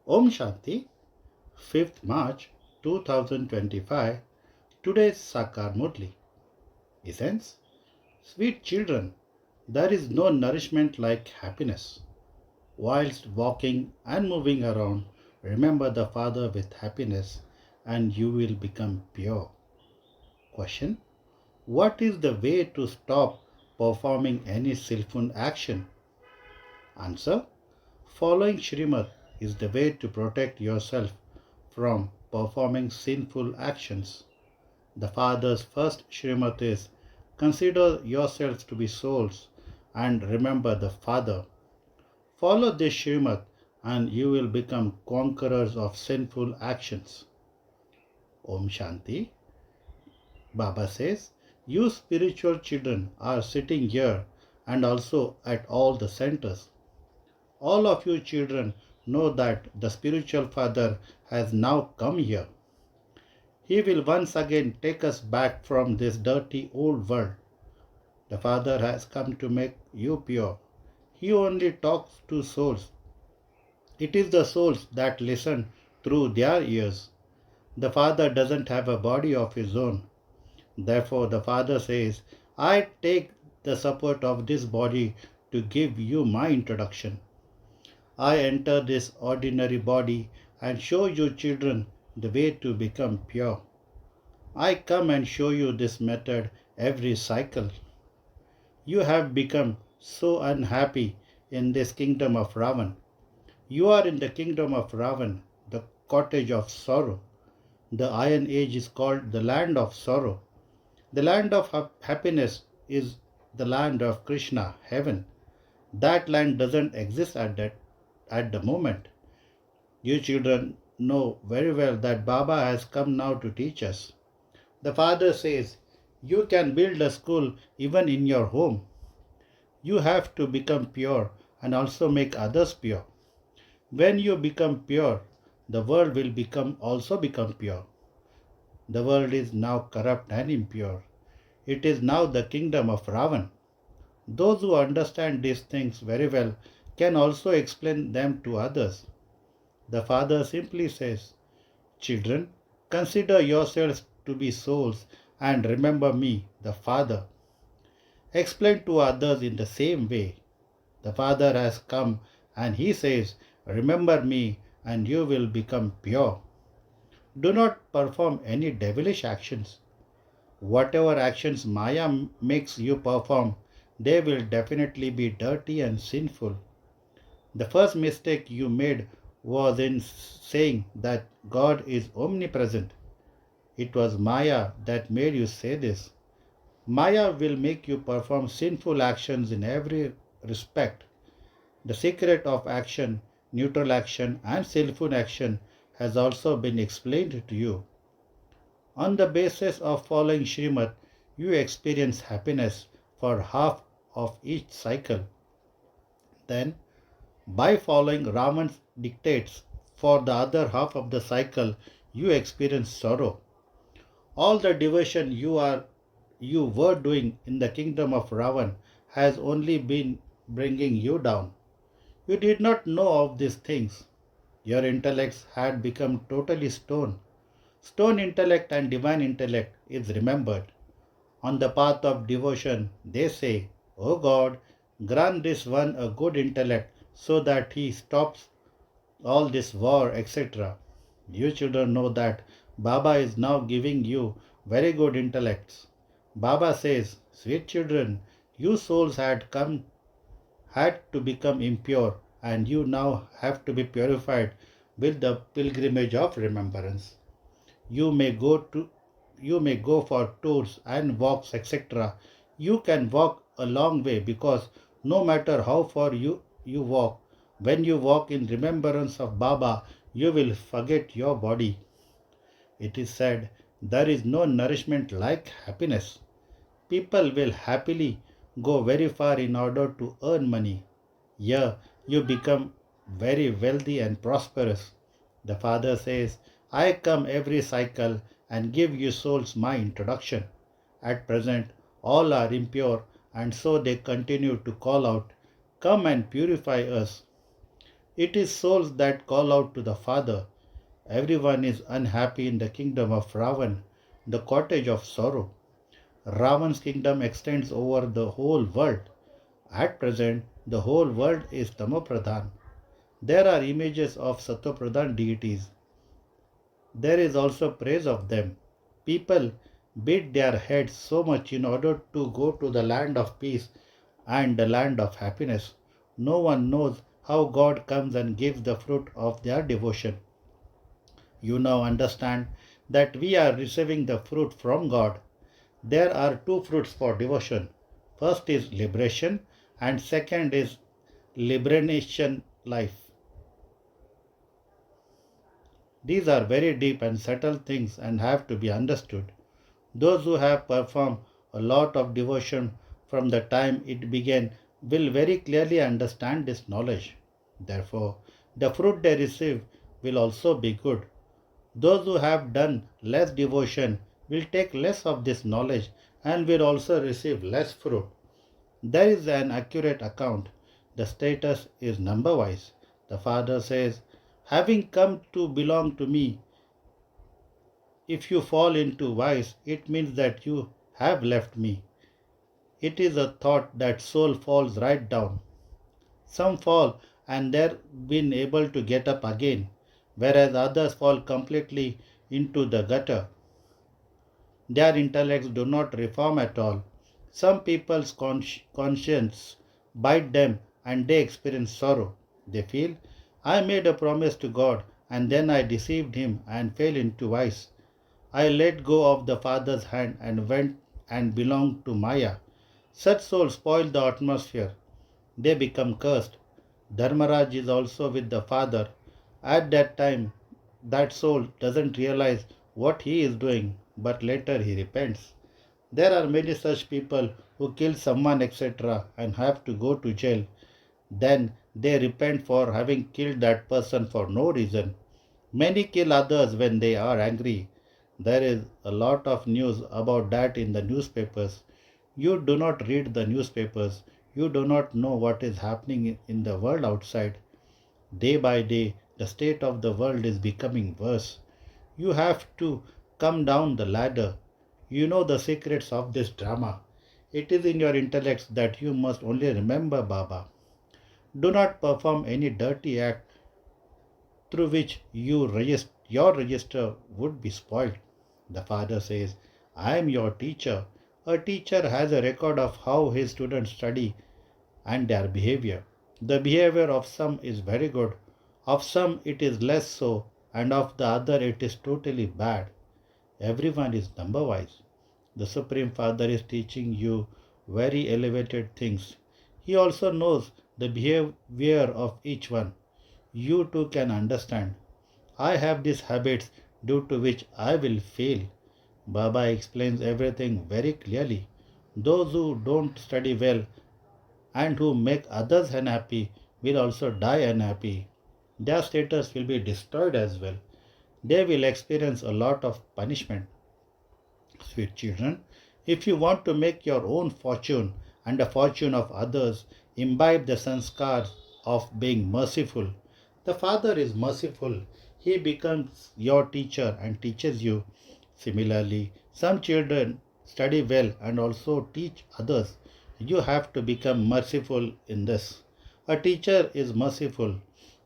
Om Shanti, 5th March 2025. Today's Sakar Murli. Essence: Sweet children, there is no nourishment like happiness. Whilst walking and moving around, remember the Father with happiness and you will become pure. Question: What is the way to stop performing any sinful action? Answer: Following Srimad is the way to protect yourself from performing sinful actions. The Father's first Srimad is: Consider yourselves to be souls and remember the Father. Follow this Srimad and you will become conquerors of sinful actions. Om Shanti. Baba says, you spiritual children are sitting here and also at all the centers. All of you children know that the spiritual Father has now come here. He will once again take us back from this dirty old world. The Father has come to make you pure. He only talks to souls. It is the souls that listen through their ears. The Father doesn't have a body of his own. Therefore, the Father says, I take the support of this body to give you my introduction. I enter this ordinary body and show you children the way to become pure. I come and show you this method every cycle. You have become so unhappy in this kingdom of Ravan. You are in the kingdom of Ravan, the cottage of sorrow. The Iron Age is called the land of sorrow. The land of happiness is the land of Krishna, heaven. That land doesn't exist at the moment. You children know very well that Baba has come now to teach us. The Father says, you can build a school even in your home. You have to become pure and also make others pure. When you become pure, the world will also become pure. The world is now corrupt and impure. It is now the kingdom of Ravan. Those who understand these things very well can also explain them to others. The Father simply says, children, consider yourselves to be souls and remember me, the Father. Explain to others in the same way. The Father has come and he says, remember me and you will become pure. Do not perform any devilish actions. Whatever actions Maya makes you perform, they will definitely be dirty and sinful. The first mistake you made was in saying that God is omnipresent. It was Maya that made you say this. Maya will make you perform sinful actions in every respect. The secret of action, neutral action, and skillful action has also been explained to you. On the basis of following Srimad, you experience happiness for half of each cycle. Then, by following Raman's dictates for the other half of the cycle, you experience sorrow. All the devotion you were doing in the kingdom of Ravan has only been bringing you down. You did not know of these things. Your intellects had become totally stone. Stone intellect and divine intellect is remembered. On the path of devotion, they say, O God, grant this one a good intellect so that he stops all this war, etc. You children know that Baba is now giving you very good intellects. Baba says, sweet children, you souls had to become impure and you now have to be purified with the pilgrimage of remembrance. You may go to you may go for tours and walks, etc. You can walk a long way because no matter how far you walk, when you walk in remembrance of Baba, you will forget your body. It is said, there is no nourishment like happiness. People will happily go very far in order to earn money. Here you become very wealthy and prosperous. The Father says, I come every cycle and give you souls my introduction. At present, all are impure, and so they continue to call out, come and purify us. It is souls that call out to the Father. Everyone is unhappy in the kingdom of Ravan, the cottage of sorrow. Ravan's kingdom extends over the whole world. At present, the whole world is Tamopradhan. There are images of Satopradhan deities. There is also praise of them. People beat their heads so much in order to go to the land of peace and the land of happiness. No one knows how God comes and gives the fruit of their devotion. You now understand that we are receiving the fruit from God. There are two fruits for devotion. First is liberation, and second is liberation life. These are very deep and subtle things and have to be understood. Those who have performed a lot of devotion from the time it began will very clearly understand this knowledge. Therefore, the fruit they receive will also be good. Those who have done less devotion will take less of this knowledge and will also receive less fruit. There is an accurate account. The status is number wise. The Father says, having come to belong to me, if you fall into vice, it means that you have left me. It is a thought that soul falls right down. Some fall and they're been able to get up again, whereas others fall completely into the gutter. Their intellects do not reform at all. Some people's conscience bite them and they experience sorrow. They feel, I made a promise to God and then I deceived him and fell into vice. I let go of the Father's hand and went and belonged to Maya. Such souls spoil the atmosphere. They become cursed. Dharmaraj is also with the Father. At that time, that soul doesn't realize what he is doing, but later he repents. There are many such people who kill someone, etc., and have to go to jail. Then they repent for having killed that person for no reason. Many kill others when they are angry. There is a lot of news about that in the newspapers. You do not read the newspapers. You do not know what is happening in the world outside. Day by day, the state of the world is becoming worse. You have to come down the ladder. You know the secrets of this drama. It is in your intellects that you must only remember Baba. Do not perform any dirty act through which your register would be spoiled. The father says, I am your teacher. A teacher has a record of how his students study and their behavior. The behavior of some is very good, of some it is less so, and of the other it is totally bad. Everyone is number wise. The Supreme Father is teaching you very elevated things. He also knows the behavior of each one. You too can understand. I have these habits due to which I will fail. Baba explains everything very clearly. Those who don't study well and who make others unhappy will also die unhappy. Their status will be destroyed as well. They will experience a lot of punishment. Sweet children, if you want to make your own fortune and the fortune of others, imbibe the sanskars of being merciful. The Father is merciful. He becomes your teacher and teaches you. Similarly, some children study well and also teach others. You have to become merciful in this. A teacher is merciful.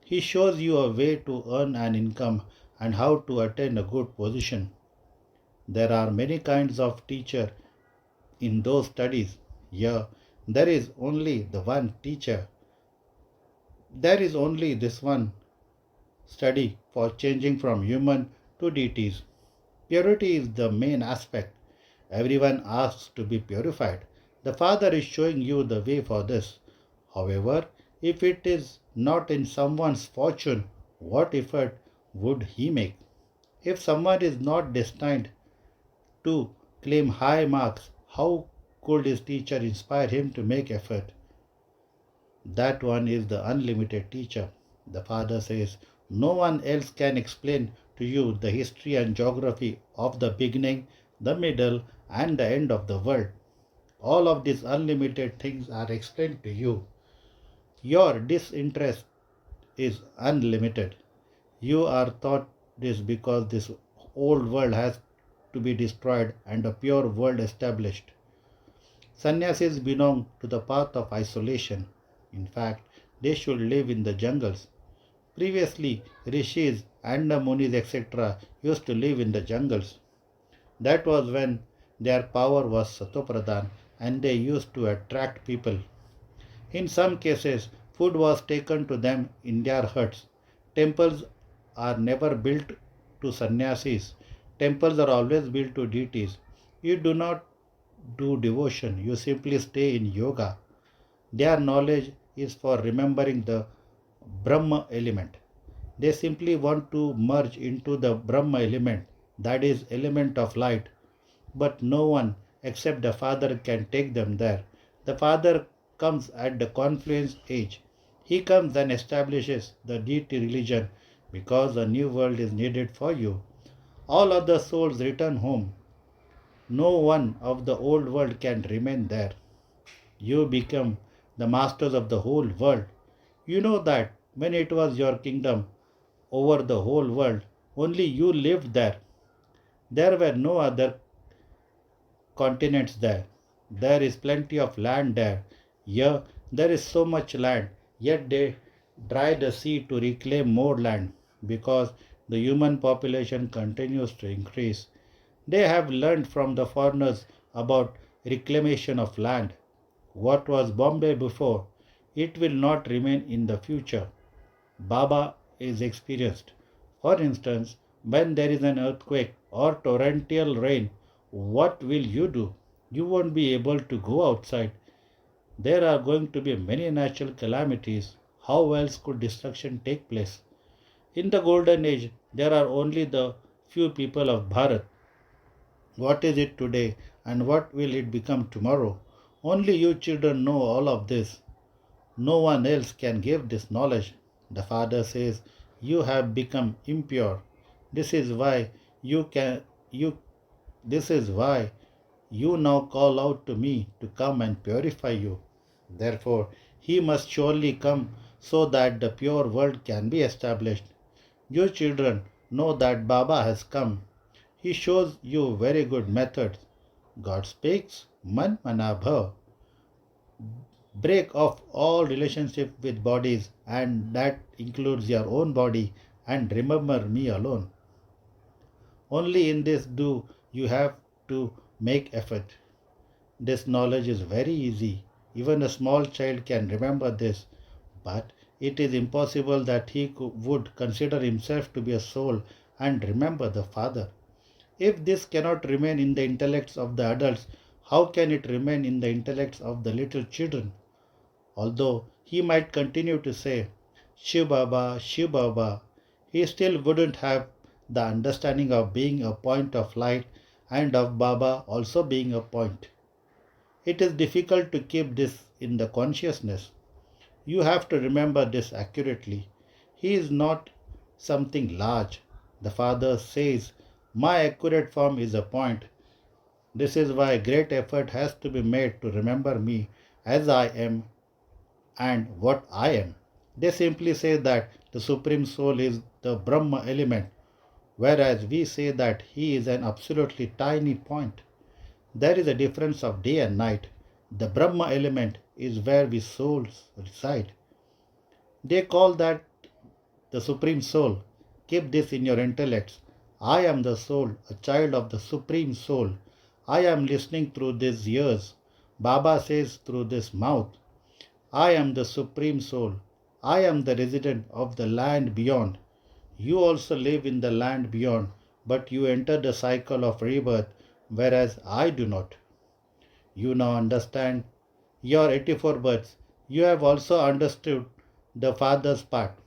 He shows you a way to earn an income and how to attain a good position. There are many kinds of teacher in those studies. Here, there is only the one teacher. There is only this one study for changing from human to deities. Purity is the main aspect. Everyone asks to be purified. The Father is showing you the way for this. However, if it is not in someone's fortune, what effort would he make? If someone is not destined to claim high marks, how could his teacher inspire him to make effort? That one is the unlimited teacher. The Father says, no one else can explain to you the history and geography of the beginning, the middle, and the end of the world. All of these unlimited things are explained to you. Your disinterest is unlimited. You are taught this because this old world has to be destroyed and a pure world established. Sannyasis belong to the path of isolation. In fact, they should live in the jungles. Previously, rishis and the munis etc. used to live in the jungles. That was when their power was satopradhan and they used to attract people. In some cases, food was taken to them in their huts. Temples are never built to sannyasis. Temples are always built to deities. You do not do devotion, you simply stay in yoga. Their knowledge is for remembering the Brahma element. They simply want to merge into the Brahma element, that is, element of light. But no one except the Father can take them there. The Father comes at the confluence age. He comes and establishes the deity religion because a new world is needed for you. All other souls return home. No one of the old world can remain there. You become the masters of the whole world. You know that when it was your kingdom over the whole world, only you lived there. There were no other continents there. There is plenty of land there. Here, there is so much land, yet they dry the sea to reclaim more land because the human population continues to increase. They have learned from the foreigners about reclamation of land. What was Bombay before, it will not remain in the future. Baba is experienced. For instance, when there is an earthquake or torrential rain, what will you do? You won't be able to go outside. There are going to be many natural calamities. How else could destruction take place? In the golden age, there are only the few people of Bharat. What is it today and what will it become tomorrow? Only you children know all of this. No one else can give this knowledge. The Father says, you have become impure. This is why you can you this is why you now call out to me to come and purify you. Therefore, he must surely come so that the pure world can be established. You children know that Baba has come. He shows you very good methods. God speaks, man manabha. Break off all relationship with bodies, and that includes your own body, and remember me alone. Only in this do you have to make effort. This knowledge is very easy. Even a small child can remember this, but it is impossible that he would consider himself to be a soul and remember the Father. If this cannot remain in the intellects of the adults, how can it remain in the intellects of the little children? Although he might continue to say, Shiv Baba, he still wouldn't have the understanding of being a point of light and of Baba also being a point. It is difficult to keep this in the consciousness. You have to remember this accurately. He is not something large. The Father says, my accurate form is a point. This is why great effort has to be made to remember me as I am and what I am. They simply say that the Supreme Soul is the Brahma element, whereas we say that he is an absolutely tiny point. There is a difference of day and night. The Brahma element is where we souls reside. They call that the Supreme Soul. Keep this in your intellects. I am the soul, a child of the Supreme Soul. I am listening through these ears. Baba says through this mouth. I am the Supreme Soul. I am the resident of the land beyond. You also live in the land beyond, but you enter the cycle of rebirth, whereas I do not. You now understand your 84 births. You have also understood the Father's part.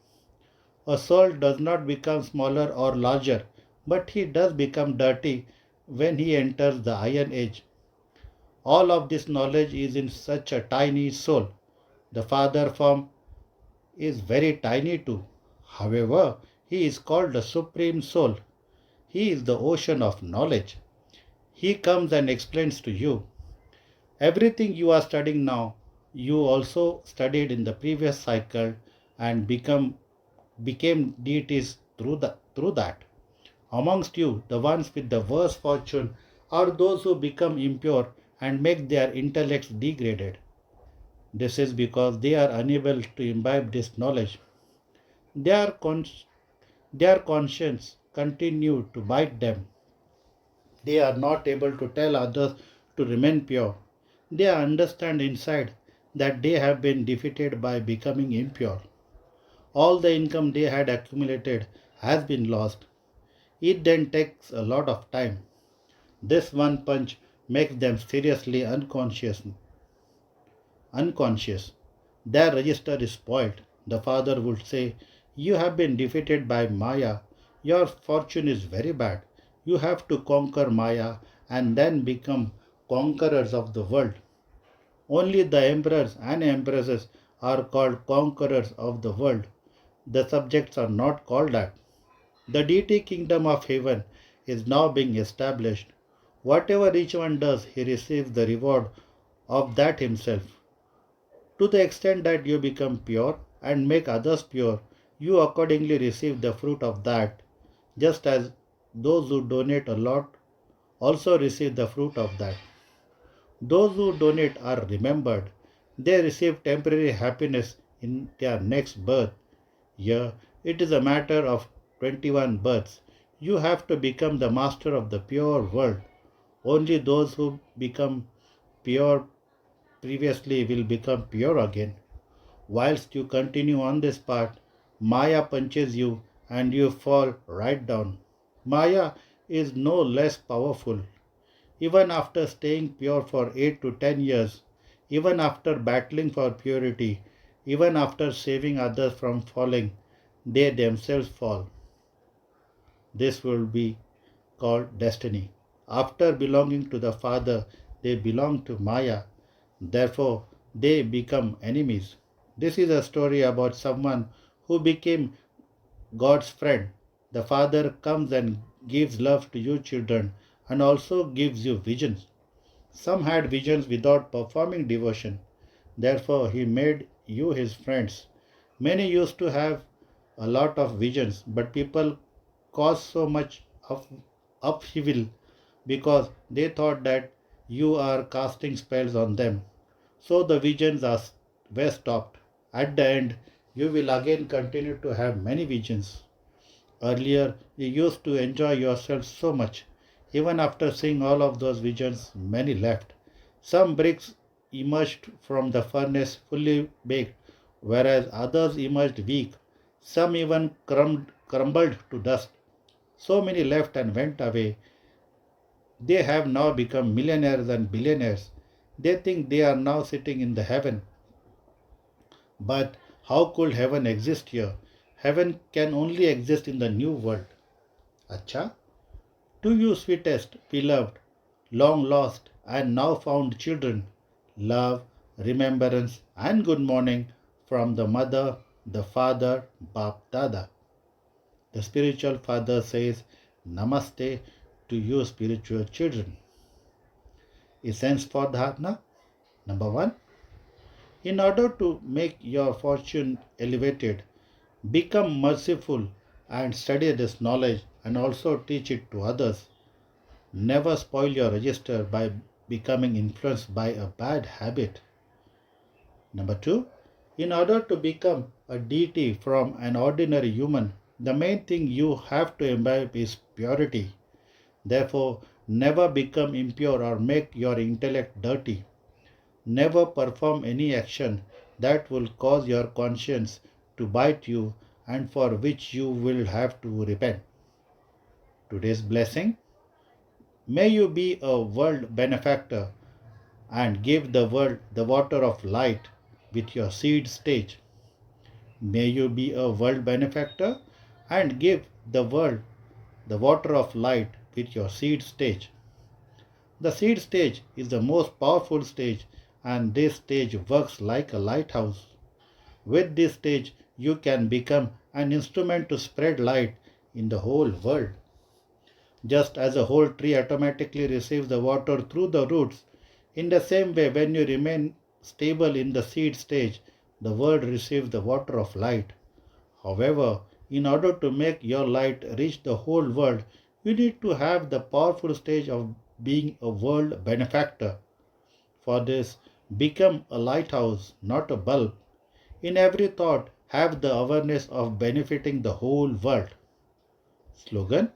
A soul does not become smaller or larger, but he does become dirty when he enters the iron age. All of this knowledge is in such a tiny soul. The Father form is very tiny too. However, he is called the Supreme Soul. He is the ocean of knowledge. He comes and explains to you. Everything you are studying now, you also studied in the previous cycle and become became deities through that. Amongst you, the ones with the worst fortune are those who become impure and make their intellects degraded. This is because they are unable to imbibe this knowledge. Their, con- their conscience continue to bite them. They are not able to tell others to remain pure. They understand inside that they have been defeated by becoming impure. All the income they had accumulated has been lost. It then takes a lot of time. This one punch makes them seriously unconscious. Their register is spoiled. The father would say, "You have been defeated by Maya. Your fortune is very bad. You have to conquer Maya and then become conquerors of the world." Only the emperors and empresses are called conquerors of the world. The subjects are not called that. The deity kingdom of heaven is now being established. Whatever each one does, he receives the reward of that himself. To the extent that you become pure and make others pure, you accordingly receive the fruit of that, just as those who donate a lot also receive the fruit of that. Those who donate are remembered. They receive temporary happiness in their next birth. Here, it is a matter of 21 births. You have to become the master of the pure world. Only those who become pure previously will become pure again. Whilst you continue on this path, Maya punches you and you fall right down. Maya is no less powerful. Even after staying pure for 8 to 10 years, even after battling for purity, even after saving others from falling, they themselves fall. This will be called destiny. After belonging to the Father, they belong to Maya. Therefore, they become enemies. This is a story about someone who became God's friend. The Father comes and gives love to you children and also gives you visions. Some had visions without performing devotion. Therefore, he made you his friends. Many used to have a lot of visions, but people caused so much of upheaval because they thought that you are casting spells on them. So the were stopped. At the end, you will again continue to have many visions. Earlier, you used to enjoy yourself so much. Even after seeing all of those visions, many left. Some bricks emerged from the furnace fully baked, whereas others emerged weak. Some even crumbled to dust. So many left and went away. They have now become millionaires and billionaires. They think they are now sitting in the heaven. But how could heaven exist here? Heaven can only exist in the new world. Acha? To you, sweetest, beloved, long lost, and now found children, love, remembrance, and good morning from the mother, the father, Bap Dada. The spiritual father says, Namaste to you, spiritual children. Essence for dharana. Number one, in order to make your fortune elevated, become merciful and study this knowledge and also teach it to others. Never spoil your register by becoming influenced by a bad habit. Number two, in order to become a deity from an ordinary human, the main thing you have to imbibe is purity. Therefore, never become impure or make your intellect dirty. Never perform any action that will cause your conscience to bite you and for which you will have to repent. Today's blessing, may you be a world benefactor and give the world the water of light with your seed stage. May you be a world benefactor and give the world the water of light with your seed stage. The seed stage is the most powerful stage, and this stage works like a lighthouse. With this stage, you can become an instrument to spread light in the whole world. Just as a whole tree automatically receives the water through the roots, in the same way, when you remain stable in the seed stage, the world receives the water of light. However, In order to make your light reach the whole world, you need to have the powerful stage of being a world benefactor. For this, become a lighthouse, not a bulb. In every thought, have the awareness of benefiting the whole world. Slogan: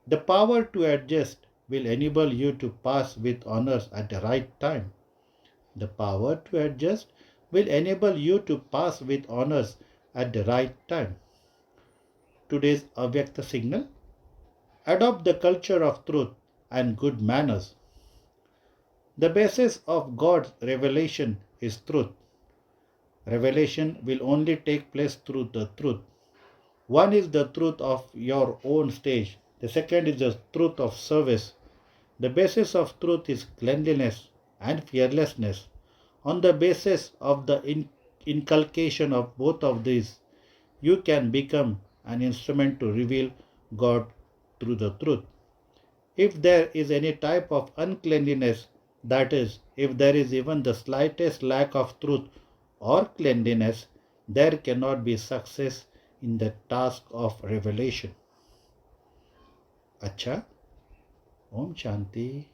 the power to adjust will enable you to pass with honors at the right time. The power to adjust will enable you to pass with honors at the right time. Today's Avyakta signal: adopt the culture of truth and good manners. The basis of God's revelation is truth. Revelation will only take place through the truth. One is the truth of your own stage. The second is the truth of service. The basis of truth is cleanliness and fearlessness. On the basis of the inculcation of both of these, you can become an instrument to reveal God through the truth. If there is any type of uncleanliness, that is, if there is even the slightest lack of truth or cleanliness, there cannot be success in the task of revelation. Acha, Om Shanti.